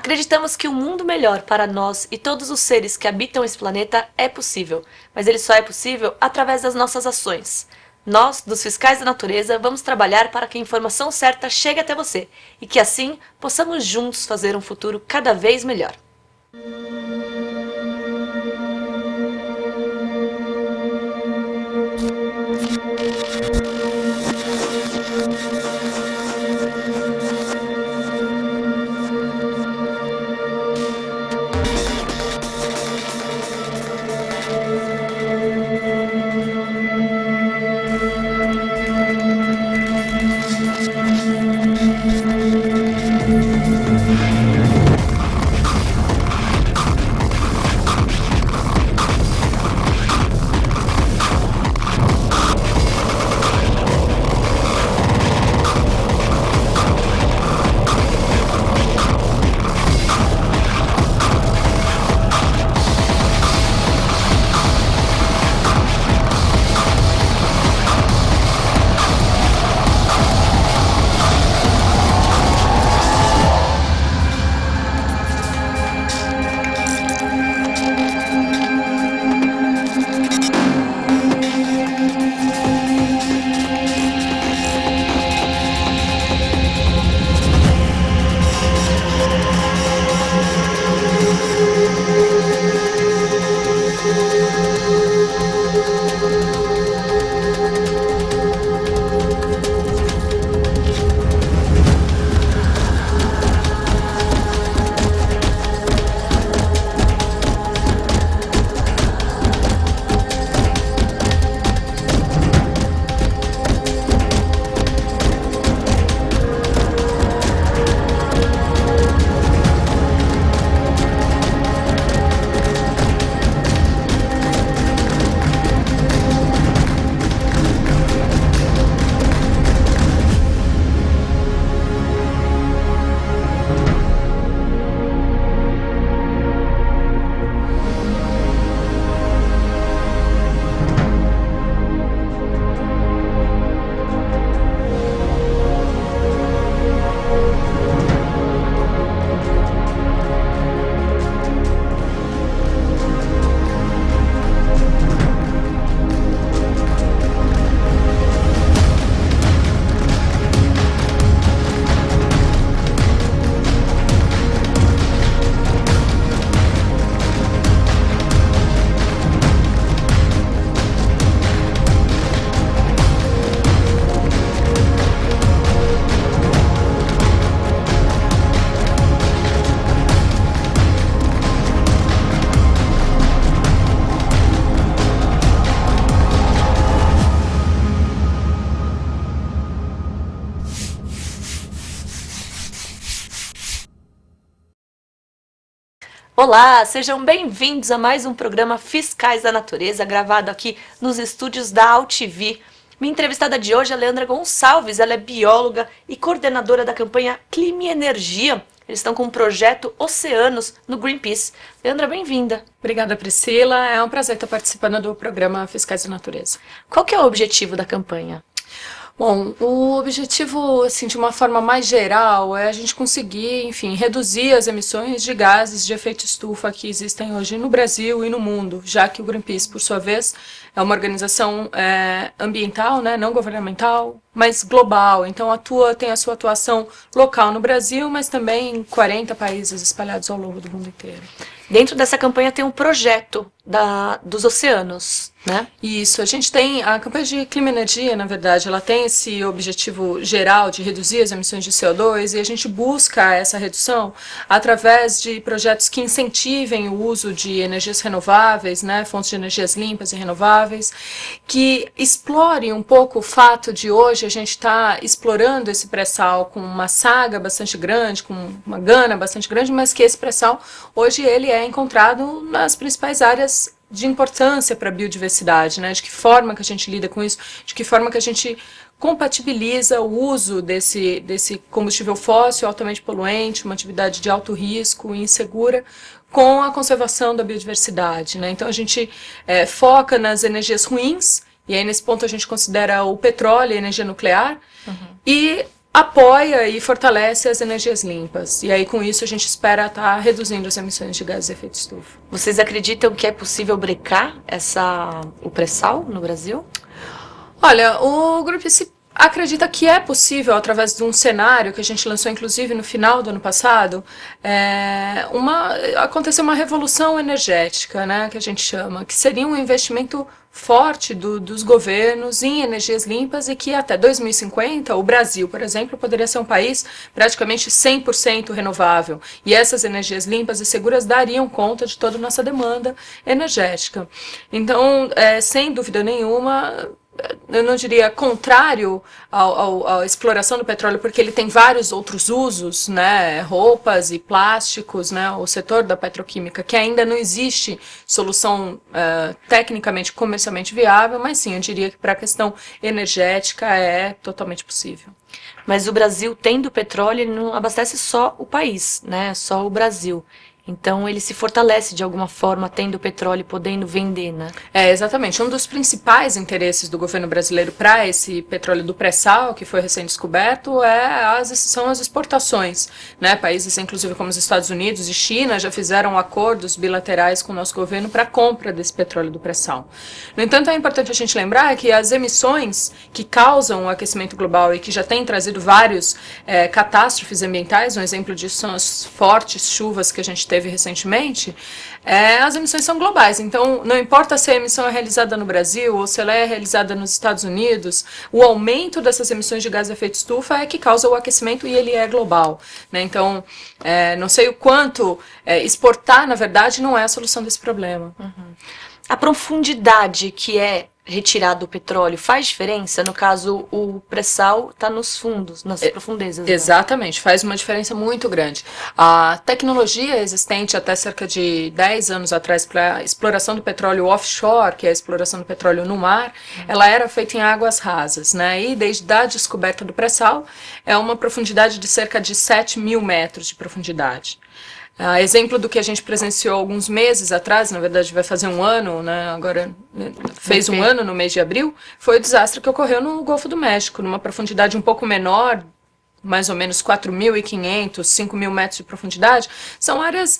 Acreditamos que um mundo melhor para nós e todos os seres que habitam esse planeta é possível, mas ele só é possível através das nossas ações. Nós, dos Fiscais da Natureza, vamos trabalhar para que a informação certa chegue até você e que assim possamos juntos fazer um futuro cada vez melhor. Olá, sejam bem-vindos a mais um programa Fiscais da Natureza, gravado aqui nos estúdios da AltV. Minha entrevistada de hoje é a Leandra Gonçalves, ela é bióloga e coordenadora da campanha Clima e Energia. Eles estão com o projeto Oceanos no Greenpeace. Leandra, bem-vinda. Obrigada, Priscila. É um prazer estar participando do programa Fiscais da Natureza. Qual que é o objetivo da campanha? Bom, o objetivo, assim, de uma forma mais geral, é a gente conseguir, enfim, reduzir as emissões de gases de efeito estufa que existem hoje no Brasil e no mundo, já que o Greenpeace, por sua vez, é uma organização ambiental, né, não governamental, mas global. Então tem a sua atuação local no Brasil, mas também em 40 países espalhados ao longo do mundo inteiro. Dentro dessa campanha tem um projeto dos oceanos, né? Isso, a gente tem a campanha de Clima e Energia, na verdade, ela tem esse objetivo geral de reduzir as emissões de CO2 e a gente busca essa redução através de projetos que incentivem o uso de energias renováveis, né, fontes de energias limpas e renováveis, que explorem um pouco o fato de hoje a gente estar explorando esse pré-sal com uma saga bastante grande, com uma gana bastante grande, mas que esse pré-sal hoje ele é encontrado nas principais áreas de importância para a biodiversidade, né? De que forma que a gente lida com isso, de que forma que a gente compatibiliza o uso desse combustível fóssil altamente poluente, uma atividade de alto risco e insegura, com a conservação da biodiversidade, né? Então a gente foca nas energias ruins, e aí nesse ponto a gente considera o petróleo e a energia nuclear, e apoia e fortalece as energias limpas. E aí, com isso, a gente espera estar reduzindo as emissões de gases de efeito estufa. Vocês acreditam que é possível brecar o pré-sal no Brasil? Olha, o Greenpeace acredita que é possível, através de um cenário que a gente lançou, inclusive, no final do ano passado, acontecer uma revolução energética, né, que a gente chama, que seria um investimento forte dos governos em energias limpas e que até 2050 o Brasil, por exemplo, poderia ser um país praticamente 100% renovável. E essas energias limpas e seguras dariam conta de toda a nossa demanda energética. Então, sem dúvida nenhuma, eu não diria contrário à exploração do petróleo, porque ele tem vários outros usos, né, roupas e plásticos, né, o setor da petroquímica, que ainda não existe solução tecnicamente, comercialmente viável, mas sim, eu diria que para a questão energética é totalmente possível. Mas o Brasil, tendo petróleo, ele não abastece só o país, né, só o Brasil. Então ele se fortalece de alguma forma tendo petróleo e podendo vender, né? Exatamente. Um dos principais interesses do governo brasileiro para esse petróleo do pré-sal, que foi recém-descoberto, são as exportações, né? Países, inclusive como os Estados Unidos e China, já fizeram acordos bilaterais com o nosso governo para a compra desse petróleo do pré-sal. No entanto, é importante a gente lembrar que as emissões que causam o aquecimento global e que já têm trazido vários catástrofes ambientais, um exemplo disso são as fortes chuvas que a gente teve recentemente, as emissões são globais. Então, não importa se a emissão é realizada no Brasil ou se ela é realizada nos Estados Unidos, o aumento dessas emissões de gás de efeito estufa é que causa o aquecimento e ele é global, né? Então, não sei o quanto exportar, na verdade, não é a solução desse problema. Uhum. A profundidade que é retirado o petróleo faz diferença? No caso, o pré-sal está nos fundos, nas profundezas. Né? Exatamente, faz uma diferença muito grande. A tecnologia existente até cerca de 10 anos atrás para a exploração do petróleo offshore, que é a exploração do petróleo no mar, ela era feita em águas rasas, né? E desde a descoberta do pré-sal, é uma profundidade de cerca de 7.000 metros de profundidade. Exemplo do que a gente presenciou alguns meses atrás, na verdade vai fazer um ano, né, agora fez um ano no mês de abril, foi o desastre que ocorreu no Golfo do México, numa profundidade um pouco menor, mais ou menos 4.500, 5.000 metros de profundidade, são áreas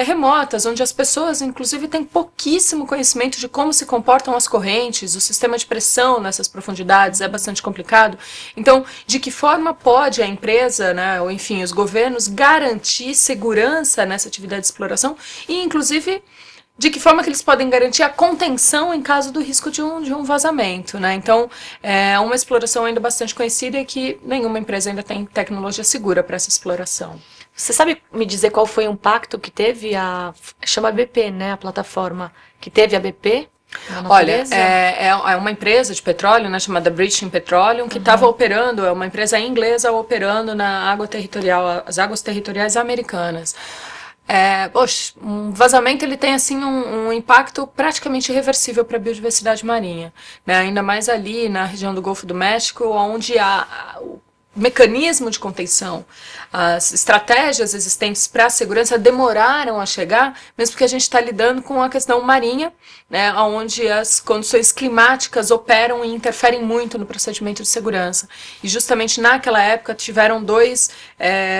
remotas, onde as pessoas, inclusive, têm pouquíssimo conhecimento de como se comportam as correntes, o sistema de pressão nessas profundidades é bastante complicado. Então, de que forma pode a empresa, né, ou enfim, os governos, garantir segurança nessa atividade de exploração e, inclusive, de que forma que eles podem garantir a contenção em caso do risco de um vazamento, né? Então, é uma exploração ainda bastante conhecida e que nenhuma empresa ainda tem tecnologia segura para essa exploração. Você sabe me dizer qual foi o impacto que teve chama BP, né, a plataforma que teve a BP? Olha, é uma empresa de petróleo, né, chamada British Petroleum, que estava operando, é uma empresa inglesa operando na água territorial, as águas territoriais americanas. Um vazamento ele tem assim um impacto praticamente irreversível para a biodiversidade marinha, né? Ainda mais ali na região do Golfo do México, onde o mecanismo de contenção, as estratégias existentes para a segurança demoraram a chegar, mesmo porque a gente está lidando com a questão marinha, né, onde as condições climáticas operam e interferem muito no procedimento de segurança. E justamente naquela época tiveram 2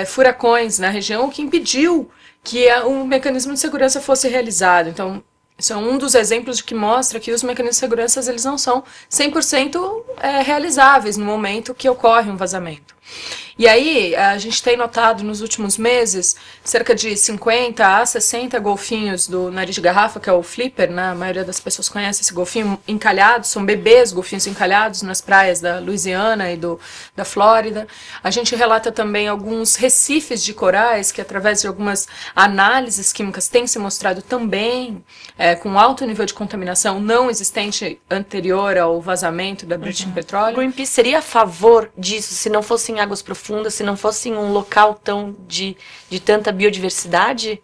furacões na região, o que impediu que o mecanismo de segurança fosse realizado. Então, isso é um dos exemplos de que mostra que os mecanismos de segurança eles não são 100% realizáveis no momento que ocorre um vazamento. E aí, a gente tem notado nos últimos meses cerca de 50 a 60 golfinhos do nariz de garrafa, que é o flipper, né? A maioria das pessoas conhece esse golfinho encalhado, são bebês golfinhos encalhados nas praias da Louisiana e da Flórida. A gente relata também alguns recifes de corais que, através de algumas análises químicas, têm se mostrado também com alto nível de contaminação não existente anterior ao vazamento da British Petroleum. O Greenpeace seria a favor disso se não fossem águas profundas, se não fosse um local de tanta biodiversidade?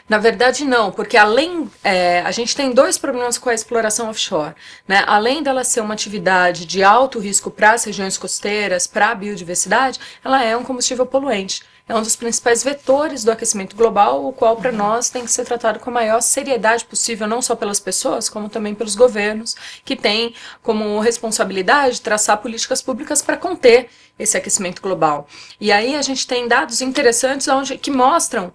Na verdade, não, porque a gente tem dois problemas com a exploração offshore, né? Além dela ser uma atividade de alto risco para as regiões costeiras, para a biodiversidade, ela é um combustível poluente. É um dos principais vetores do aquecimento global, o qual, para nós, tem que ser tratado com a maior seriedade possível, não só pelas pessoas, como também pelos governos, que têm como responsabilidade traçar políticas públicas para conter esse aquecimento global. E aí a gente tem dados interessantes que mostram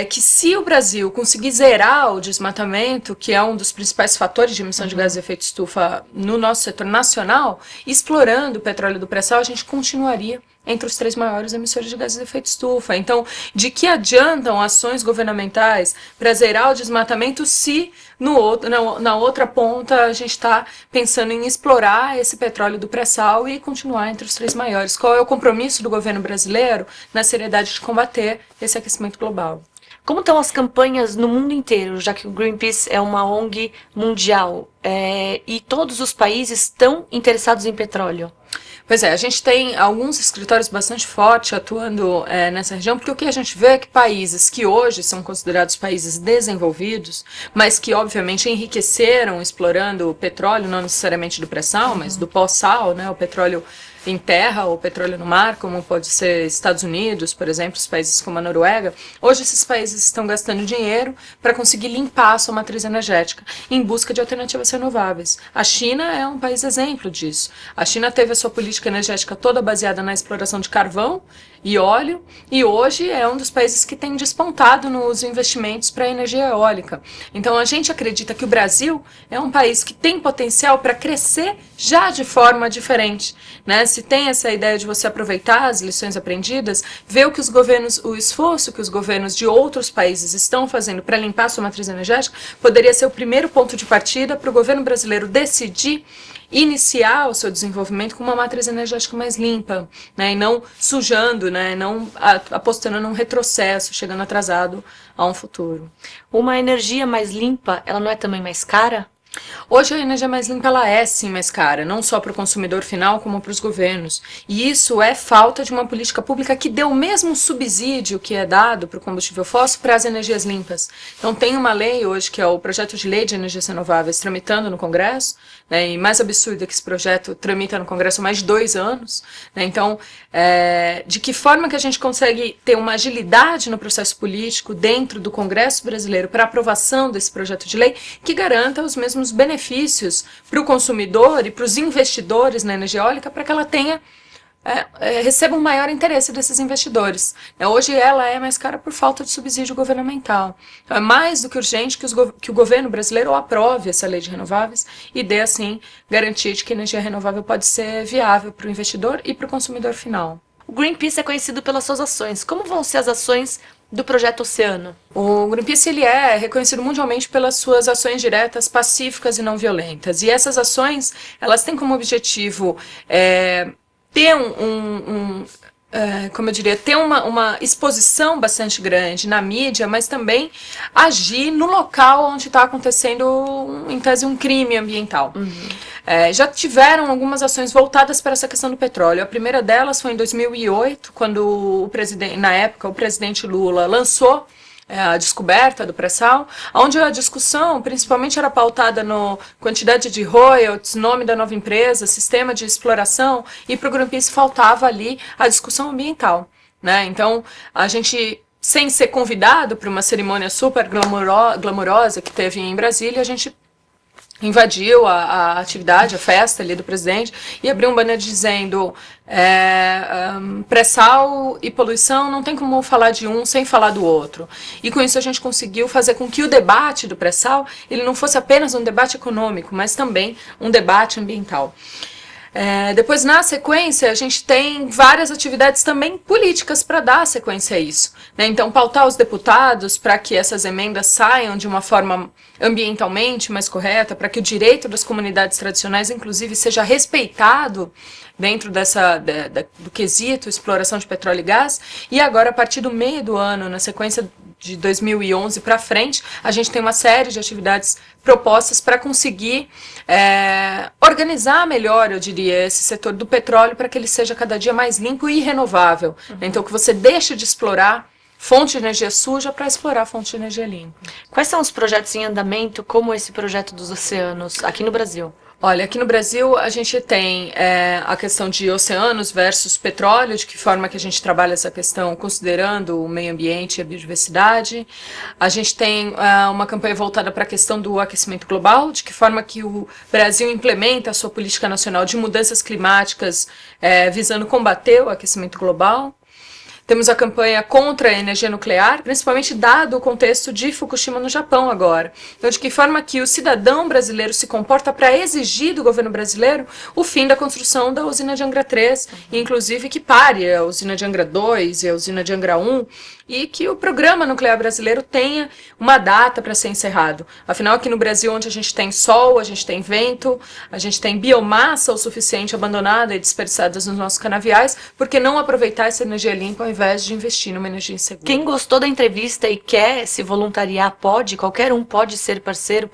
que se o Brasil conseguir zerar o desmatamento, que é um dos principais fatores de emissão de gases de efeito estufa no nosso setor nacional, explorando o petróleo do pré-sal, a gente continuaria entre os 3 maiores emissores de gases de efeito estufa. Então, de que adiantam ações governamentais para zerar o desmatamento se na outra ponta a gente está pensando em explorar esse petróleo do pré-sal e continuar entre os 3 maiores? Qual é o compromisso do governo brasileiro na seriedade de combater esse aquecimento global? Como estão as campanhas no mundo inteiro, já que o Greenpeace é uma ONG mundial e todos os países estão interessados em petróleo? Pois é, a gente tem alguns escritórios bastante fortes atuando nessa região, porque o que a gente vê é que países que hoje são considerados países desenvolvidos, mas que obviamente enriqueceram explorando o petróleo, não necessariamente do pré-sal, mas do pós-sal, né, o petróleo em terra ou petróleo no mar, como pode ser Estados Unidos, por exemplo, os países como a Noruega, hoje esses países estão gastando dinheiro para conseguir limpar a sua matriz energética em busca de alternativas renováveis. A China é um país exemplo disso. A China teve a sua política energética toda baseada na exploração de carvão e óleo, e hoje é um dos países que tem despontado nos investimentos para a energia eólica. Então a gente acredita que o Brasil é um país que tem potencial para crescer já de forma diferente, né? Se tem essa ideia de você aproveitar as lições aprendidas, ver o esforço que os governos de outros países estão fazendo para limpar a sua matriz energética, poderia ser o primeiro ponto de partida para o governo brasileiro decidir iniciar o seu desenvolvimento com uma matriz energética mais limpa, né, e não sujando, né, não apostando num retrocesso, chegando atrasado a um futuro. Uma energia mais limpa, ela não é também mais cara? Hoje a energia mais limpa ela é sim mais cara, não só para o consumidor final como para os governos. E isso é falta de uma política pública que dê o mesmo subsídio que é dado para o combustível fóssil para as energias limpas. Então tem uma lei hoje que é o projeto de lei de energias renováveis tramitando no Congresso, né, e mais absurdo é que esse projeto tramita no Congresso há mais de 2 anos. Né, então, de que forma que a gente consegue ter uma agilidade no processo político dentro do Congresso brasileiro para aprovação desse projeto de lei que garanta os mesmos benefícios para o consumidor e para os investidores na energia eólica para que ela receba um maior interesse desses investidores. Hoje ela é mais cara por falta de subsídio governamental. Então é mais do que urgente que o governo brasileiro aprove essa lei de renováveis e dê, assim, garantia de que a energia renovável pode ser viável para o investidor e para o consumidor final. O Greenpeace é conhecido pelas suas ações. Como vão ser as ações do Projeto Oceano? O Greenpeace ele é reconhecido mundialmente pelas suas ações diretas, pacíficas e não violentas. E essas ações, elas têm como objetivo ter como eu diria, ter uma exposição bastante grande na mídia, mas também agir no local onde está acontecendo, em tese, um crime ambiental. Uhum. Já tiveram algumas ações voltadas para essa questão do petróleo. A primeira delas foi em 2008, quando na época o presidente Lula lançou a descoberta do pré-sal, onde a discussão principalmente era pautada no quantidade de royalties, nome da nova empresa, sistema de exploração, e para o Greenpeace faltava ali a discussão ambiental, né? Então, a gente, sem ser convidado para uma cerimônia super glamourosa que teve em Brasília, a gente invadiu a atividade, a festa ali do presidente e abriu um banner dizendo pré-sal e poluição não tem como falar de um sem falar do outro. E com isso a gente conseguiu fazer com que o debate do pré-sal ele não fosse apenas um debate econômico, mas também um debate ambiental. Depois, na sequência, a gente tem várias atividades também políticas para dar sequência a isso, né? Então, pautar os deputados para que essas emendas saiam de uma forma ambientalmente mais correta, para que o direito das comunidades tradicionais, inclusive, seja respeitado dentro do quesito exploração de petróleo e gás. E agora, a partir do meio do ano, na sequência de 2011 para frente, a gente tem uma série de atividades propostas para conseguir organizar melhor, eu diria, esse setor do petróleo para que ele seja cada dia mais limpo e renovável. Uhum. Então, que você deixe de explorar fonte de energia suja para explorar a fonte de energia limpa. Quais são os projetos em andamento, como esse projeto dos oceanos, aqui no Brasil? Olha, aqui no Brasil a gente tem a questão de oceanos versus petróleo, de que forma que a gente trabalha essa questão considerando o meio ambiente e a biodiversidade. A gente tem uma campanha voltada para a questão do aquecimento global, de que forma que o Brasil implementa a sua política nacional de mudanças climáticas visando combater o aquecimento global. Temos a campanha contra a energia nuclear, principalmente dado o contexto de Fukushima no Japão agora. Então, de que forma que o cidadão brasileiro se comporta para exigir do governo brasileiro o fim da construção da usina de Angra 3, e inclusive que pare a usina de Angra 2 e a usina de Angra 1, e que o programa nuclear brasileiro tenha uma data para ser encerrado. Afinal, aqui no Brasil, onde a gente tem sol, a gente tem vento, a gente tem biomassa o suficiente abandonada e desperdiçada nos nossos canaviais, por que não aproveitar essa energia limpa ao invés de investir numa energia segura? Quem gostou da entrevista e quer se voluntariar, pode? Qualquer um pode ser parceiro,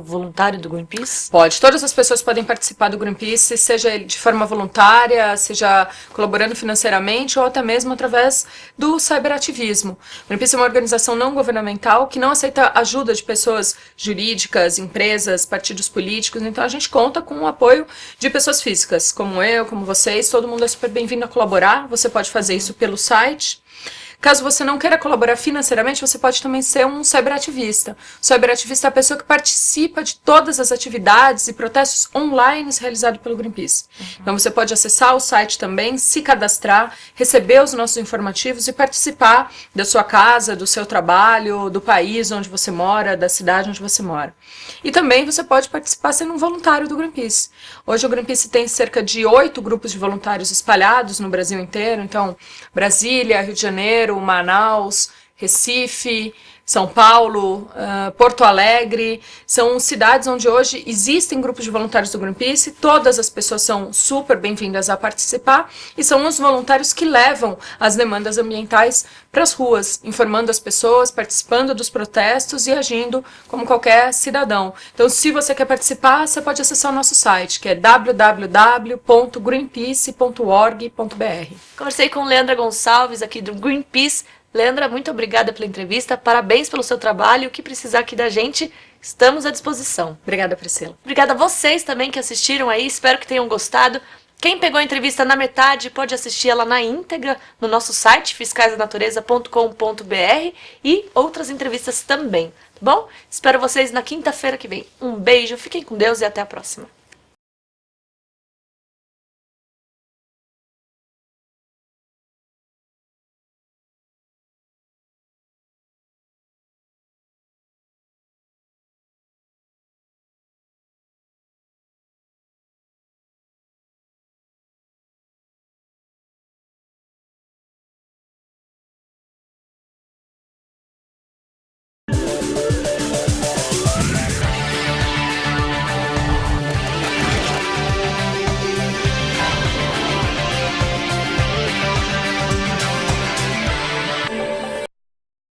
voluntário do Greenpeace? Pode. Todas as pessoas podem participar do Greenpeace, seja de forma voluntária, seja colaborando financeiramente ou até mesmo através do cyberativismo. O Greenpeace é uma organização não governamental que não aceita ajuda de pessoas jurídicas, empresas, partidos políticos, então a gente conta com o apoio de pessoas físicas, como eu, como vocês, todo mundo é super bem-vindo a colaborar, você pode fazer isso pelo site. Caso você não queira colaborar financeiramente, você pode também ser um cyberativista. O cyberativista é a pessoa que participa de todas as atividades e protestos online realizados pelo Greenpeace. Então você pode acessar o site também, se cadastrar, receber os nossos informativos e participar da sua casa, do seu trabalho, do país onde você mora, da cidade onde você mora. E também você pode participar sendo um voluntário do Greenpeace. Hoje o Greenpeace tem cerca de 8 grupos de voluntários espalhados no Brasil inteiro, então Brasília, Rio de Janeiro, Manaus, Recife, São Paulo, Porto Alegre, são cidades onde hoje existem grupos de voluntários do Greenpeace, todas as pessoas são super bem-vindas a participar e são os voluntários que levam as demandas ambientais para as ruas, informando as pessoas, participando dos protestos e agindo como qualquer cidadão. Então, se você quer participar, você pode acessar o nosso site, que é www.greenpeace.org.br. Conversei com Leandra Gonçalves, aqui do Greenpeace. Leandra, muito obrigada pela entrevista, parabéns pelo seu trabalho, o que precisar aqui da gente, estamos à disposição. Obrigada, Priscila. Obrigada a vocês também que assistiram aí, espero que tenham gostado. Quem pegou a entrevista na metade pode assistir ela na íntegra no nosso site, fiscaisdanatureza.com.br, e outras entrevistas também, tá bom? Espero vocês na quinta-feira que vem. Um beijo, fiquem com Deus e até a próxima.